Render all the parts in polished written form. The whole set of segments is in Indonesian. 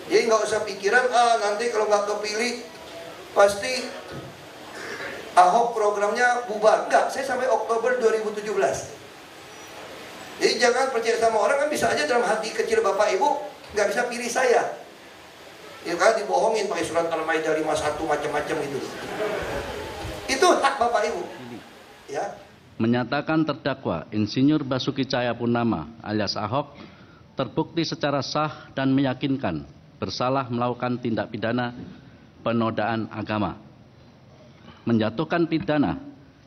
Jadi nggak usah pikiran, nanti kalau nggak kepilih pasti Ahok programnya bubar. Enggak, saya sampai Oktober 2017. Jadi jangan percaya sama orang, kan bisa aja dalam hati kecil Bapak Ibu nggak bisa pilih saya. Ya kan dibohongin pakai surat Al-Maidah 51 macam-macam itu. Itu hak Bapak Ibu. Ya. Menyatakan terdakwa Insinyur Basuki Cahayapurnama alias Ahok terbukti secara sah dan meyakinkan bersalah melakukan tindak pidana penodaan agama. Menjatuhkan pidana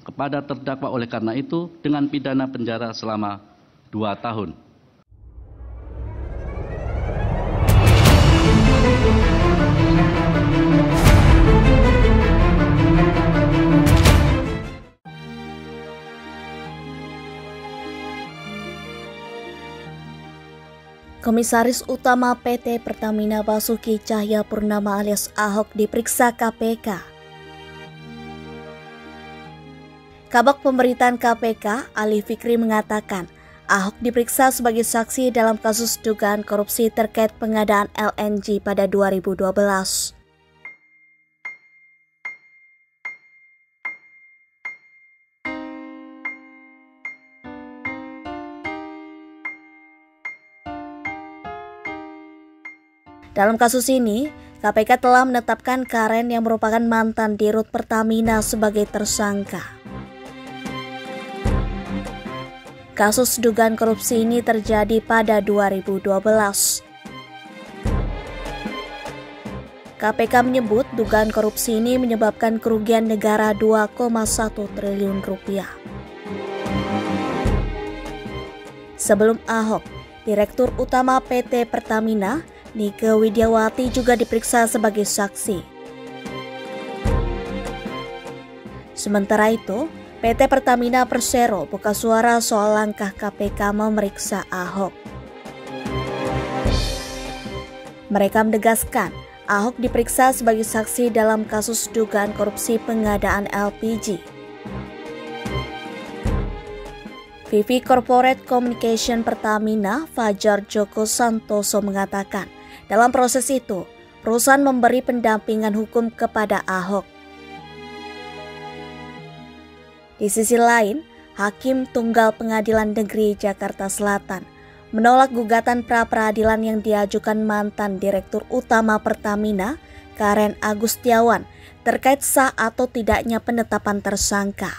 kepada terdakwa oleh karena itu dengan pidana penjara selama 2 tahun. Komisaris Utama PT Pertamina Basuki Cahayapurnama alias Ahok diperiksa KPK. Kabag Pemberitaan KPK, Ali Fikri mengatakan, Ahok diperiksa sebagai saksi dalam kasus dugaan korupsi terkait pengadaan LNG pada 2012. Dalam kasus ini, KPK telah menetapkan Karen yang merupakan mantan Dirut Pertamina sebagai tersangka. Kasus dugaan korupsi ini terjadi pada 2012. KPK menyebut dugaan korupsi ini menyebabkan kerugian negara 2,1 triliun rupiah. Sebelum Ahok, Direktur Utama PT Pertamina, Nike Widiawati juga diperiksa sebagai saksi. Sementara itu, PT Pertamina Persero buka suara soal langkah KPK memeriksa Ahok. Mereka menegaskan Ahok diperiksa sebagai saksi dalam kasus dugaan korupsi pengadaan LPG. VP Corporate Communication Pertamina, Fajar Joko Santoso mengatakan, dalam proses itu, perusahaan memberi pendampingan hukum kepada Ahok. Di sisi lain, Hakim Tunggal Pengadilan Negeri Jakarta Selatan menolak gugatan pra-peradilan yang diajukan mantan Direktur Utama Pertamina, Karen Agustiawan, terkait sah atau tidaknya penetapan tersangka.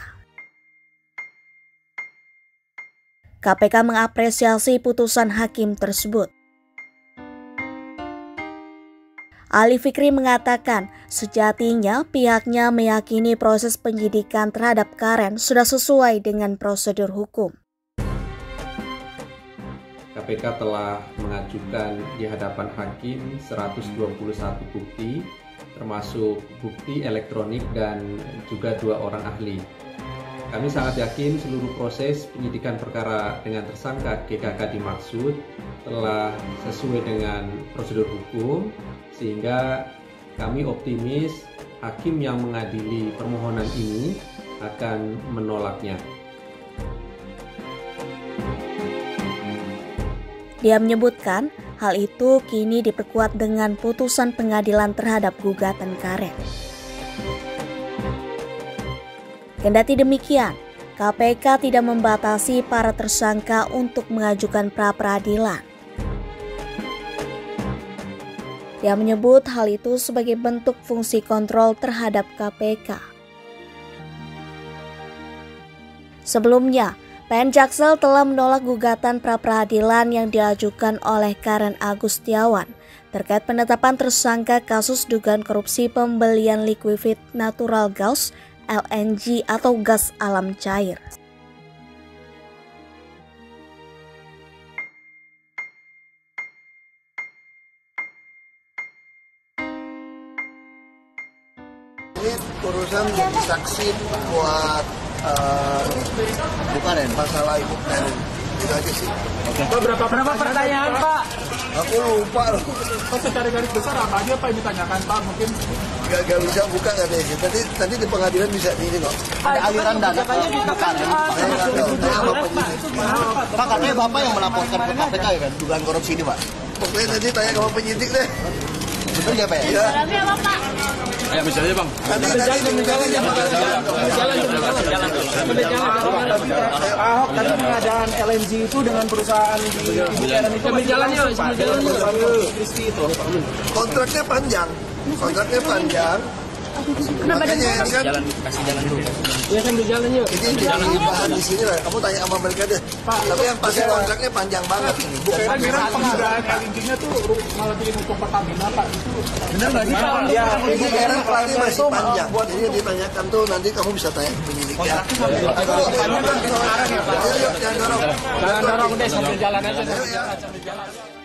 KPK mengapresiasi putusan hakim tersebut. Ali Fikri mengatakan, sejatinya pihaknya meyakini proses penyidikan terhadap Karen sudah sesuai dengan prosedur hukum. KPK telah mengajukan di hadapan hakim 121 bukti, termasuk bukti elektronik dan juga 2 orang ahli. Kami sangat yakin seluruh proses penyidikan perkara dengan tersangka GKK dimaksud telah sesuai dengan prosedur hukum, sehingga kami optimis hakim yang mengadili permohonan ini akan menolaknya. Dia menyebutkan hal itu kini diperkuat dengan putusan pengadilan terhadap gugatan Karen. Kendati demikian, KPK tidak membatasi para tersangka untuk mengajukan pra-peradilan. Dia menyebut hal itu sebagai bentuk fungsi kontrol terhadap KPK. Sebelumnya, PN Jaksel telah menolak gugatan pra-peradilan yang diajukan oleh Karen Agustiawan terkait penetapan tersangka kasus dugaan korupsi pembelian liquefied natural gas LNG atau gas alam cair. Ini urusan jadi saksi buat bukan masalah ibu Karen. Itu aja sih. Oke. Berapa pertanyaan Pak? Aku lupa loh. Secara garis besar apa aja Pak yang ditanyakan Pak? Mungkin Gak bisa buka katanya. Tadi di pengadilan bisa di ini kok. Ada aliran dana ke Karen. Pak, katanya Bapak yang melaporkan ke KPK ya kan dugaan korupsi ini Pak? Pokoknya nanti tanya sama penyidik deh. Itu siapa ya? Ya. Ayo misalnya bang. Ahok tadi pengadaan LNG itu dengan perusahaan di Jalan itu jalannya itu. Kontraknya panjang. Makanya ini kan Kasih jalan dulu. Ya sambil jalan yuk. ini dibahas di sini lah. Kamu tanya sama mereka deh. Tapi yang pasti kontraknya panjang banget ini. Saya kira pengadaan LNG-nya tuh malah bikin untuk Pertamina Pak. Itu benar nggak sih Pak? Ya, Ini karena pelatih masih panjang. Jadi yang ditanyakan tuh nanti kamu bisa tanya ke penyidik ya. Jangan dorong deh sambil jalan aja.